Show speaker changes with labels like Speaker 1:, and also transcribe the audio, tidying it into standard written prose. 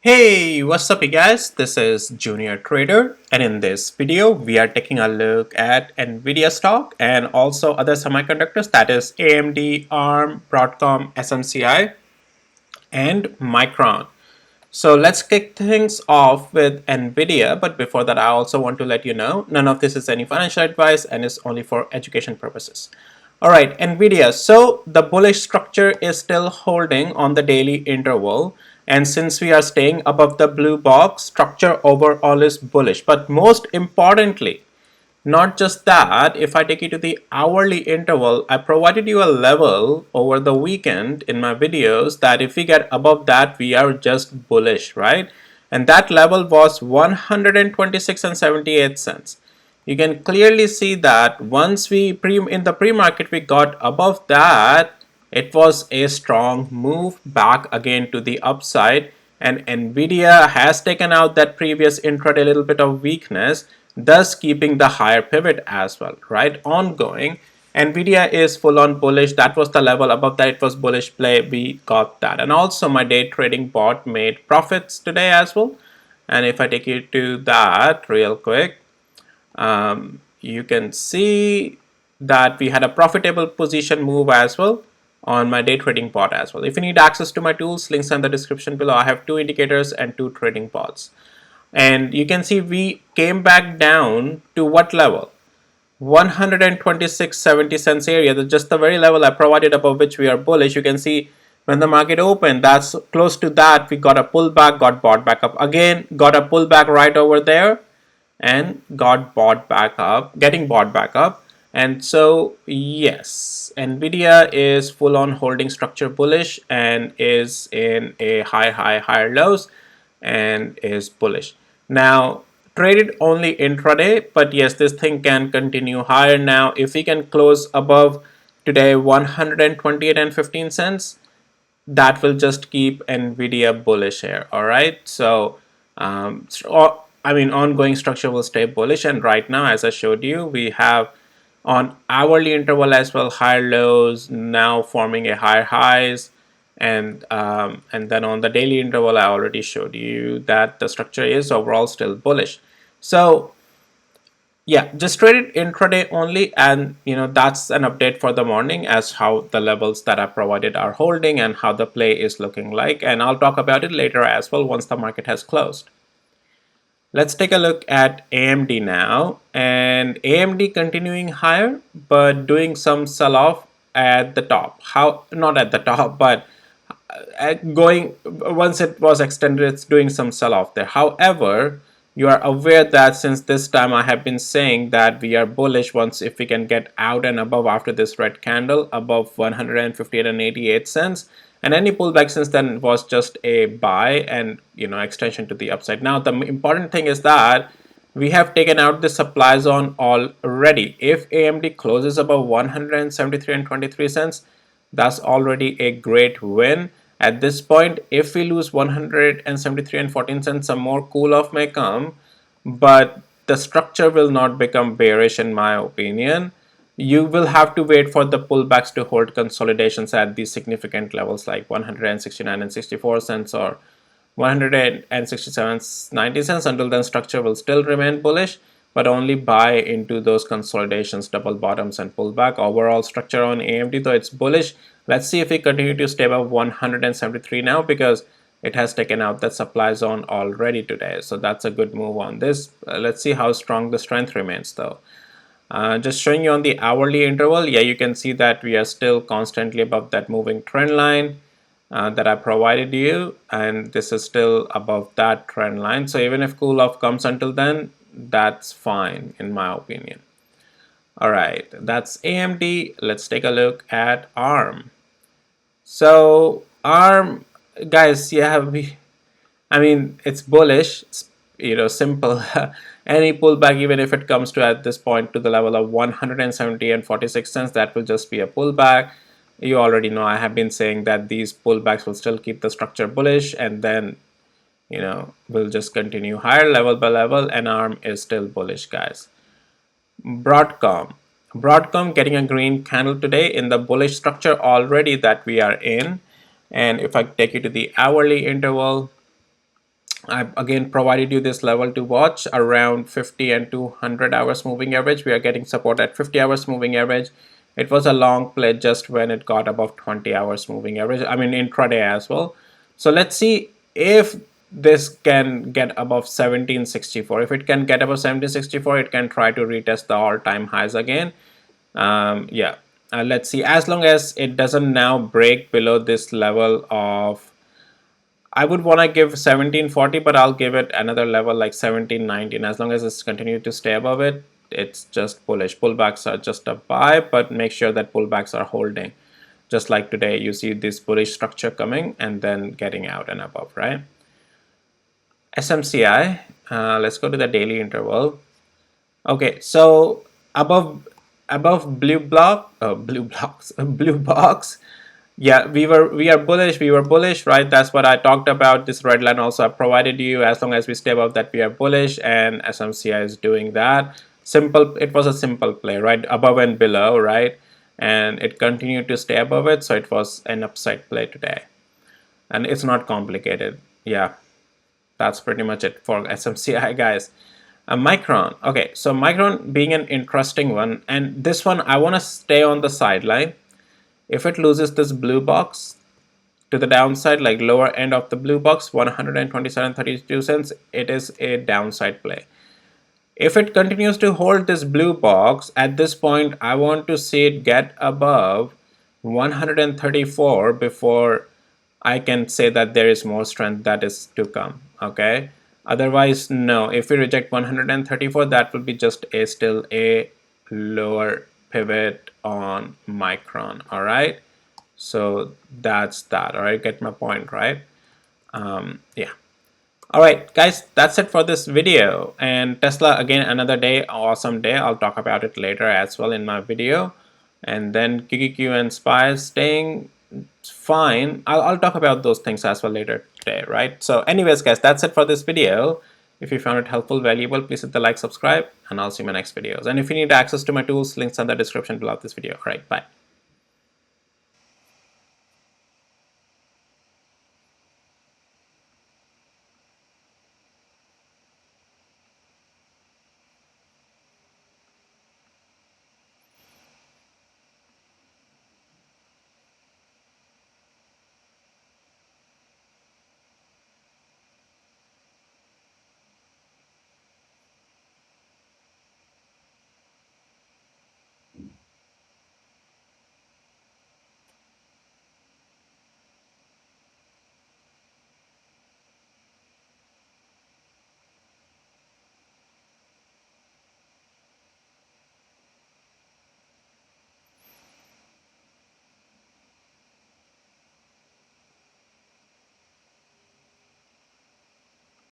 Speaker 1: Hey, what's up you guys? This is Junior Trader, and in this video we are taking a look at Nvidia stock and also other semiconductors, that is AMD, ARM, Broadcom, SMCI and Micron. So let's kick things off with Nvidia, but before that I also want to let you know none of this is any financial advice and is only for education purposes. Alright, Nvidia. So the bullish structure is still holding on the daily interval, and since we are staying above the blue box, structure overall is bullish. But most importantly, not just that, if I take you to the hourly interval, I provided you a level over the weekend in my videos that if we get above that, we are just bullish, right? And that level was 126 and 78 cents. You can clearly see that once in the pre-market we got above that, it was a strong move back again to the upside, and Nvidia has taken out that previous intraday little bit of weakness, thus keeping the higher pivot as well, right? Ongoing, Nvidia is full on bullish. That was the level above that, it was bullish play, we got that. And also my day trading bot made profits today as well. And if I take you to that real quick, you can see that we had a profitable position move as well on my day trading bot as well. If you need access to my tools, links in the description below. I have 2 indicators and 2 trading bots. And you can see we came back down to what level? 126.70 cents area. That's just the very level I provided above which we are bullish. You can see when the market opened, that's close to that. We got a pullback, got bought back up again, got a pullback right over there, and got bought back up, getting bought back up. And so yes, Nvidia is full on holding structure bullish and is in a higher lows and is bullish. Now traded only intraday, but yes, this thing can continue higher. Now if we can close above today 128 and 15 cents, that will just keep Nvidia bullish here. All right, so ongoing structure will stay bullish, and right now, as I showed you, we have on hourly interval as well higher lows now forming a higher highs, and then on the daily interval, I already showed you that the structure is overall still bullish. So yeah, just trade it intraday only, and that's an update for the morning as how the levels that I provided are holding and how the play is looking like, and I'll talk about it later as well once the market has closed. Let's take a look at AMD now, and AMD continuing higher but doing some sell-off at the top. How, not at the top, but going once it was extended, it's doing some sell-off there. However, you are aware that since this time I have been saying that we are bullish once if we can get out and above after this red candle above 158 and 88 cents, and any pullback since then was just a buy and extension to the upside. Now the important thing is that we have taken out the supply zone already. If AMD closes above 173 and 23 cents, that's already a great win. At this point, if we lose 173 and 14 cents, some more cool off may come, but the structure will not become bearish in my opinion. You will have to wait for the pullbacks to hold consolidations at these significant levels like 169 and 64 cents or 167.90 cents. Until then, structure will still remain bullish, but only buy into those consolidations, double bottoms and pullback. Overall structure on AMD, though it's bullish. Let's see if we continue to stay above 173 now, because it has taken out that supply zone already today. So that's a good move on this. Let's see how strong the strength remains though. Just showing you on the hourly interval, yeah, you can see that we are still constantly above that moving trend line that I provided you, and this is still above that trend line. So even if cool off comes until then, that's fine in my opinion. All right, that's AMD. Let's take a look at ARM. So ARM, guys, yeah, it's bullish. It's, simple. Any pullback, even if it comes to at this point to the level of 170 and 46 cents, that will just be a pullback. You already know I have been saying that these pullbacks will still keep the structure bullish, and then we'll just continue higher level by level, and ARM is still bullish, guys. Broadcom getting a green candle today in the bullish structure already that we are in. And if I take you to the hourly interval, I've again provided you this level to watch around 50 and 200 hours moving average. We are getting support at 50 hours moving average. It was a long play just when it got above 20 hours moving average. I mean intraday as well. So let's see if this can get above 1764. If it can get above 1764, it can try to retest the all-time highs again. Yeah, let's see. As long as it doesn't now break below this level of, I would want to give 1740, but I'll give it another level like 1719. As long as it's continued to stay above it, it's just bullish. Pullbacks are just a buy, but make sure that pullbacks are holding. Just like today, you see this bullish structure coming and then getting out and above, right? SMCI, let's go to the daily interval. Okay, so above blue block, blue blocks, blue box. Yeah, we are bullish, right? That's what I talked about. This red line also I provided you. As long as we stay above that, we are bullish, and SMCI is doing that. Simple. It was a simple play, right? Above and below, right? And it continued to stay above it, so it was an upside play today, and it's not complicated. Yeah, that's pretty much it for SMCI, guys. Micron. Okay, so Micron being an interesting one, and this one I want to stay on the sideline. If it loses this blue box to the downside, like lower end of the blue box, 127.32 cents, it is a downside play. If it continues to hold this blue box, at this point, I want to see it get above 134 before I can say that there is more strength that is to come, okay? Otherwise, no. If we reject 134, that will be just a still a lower pivot on Micron, all right? So that's that, all right? Get my point, right? Yeah. All right, guys, that's it for this video. And Tesla, again, another day, awesome day. I'll talk about it later as well in my video. And then QQQ and SPY staying fine. I'll talk about those things as well later today, right? So anyways, guys, that's it for this video. If you found it helpful, valuable, please hit the like, subscribe, and I'll see you in my next videos. And if you need access to my tools, links in the description below this video. All right, bye.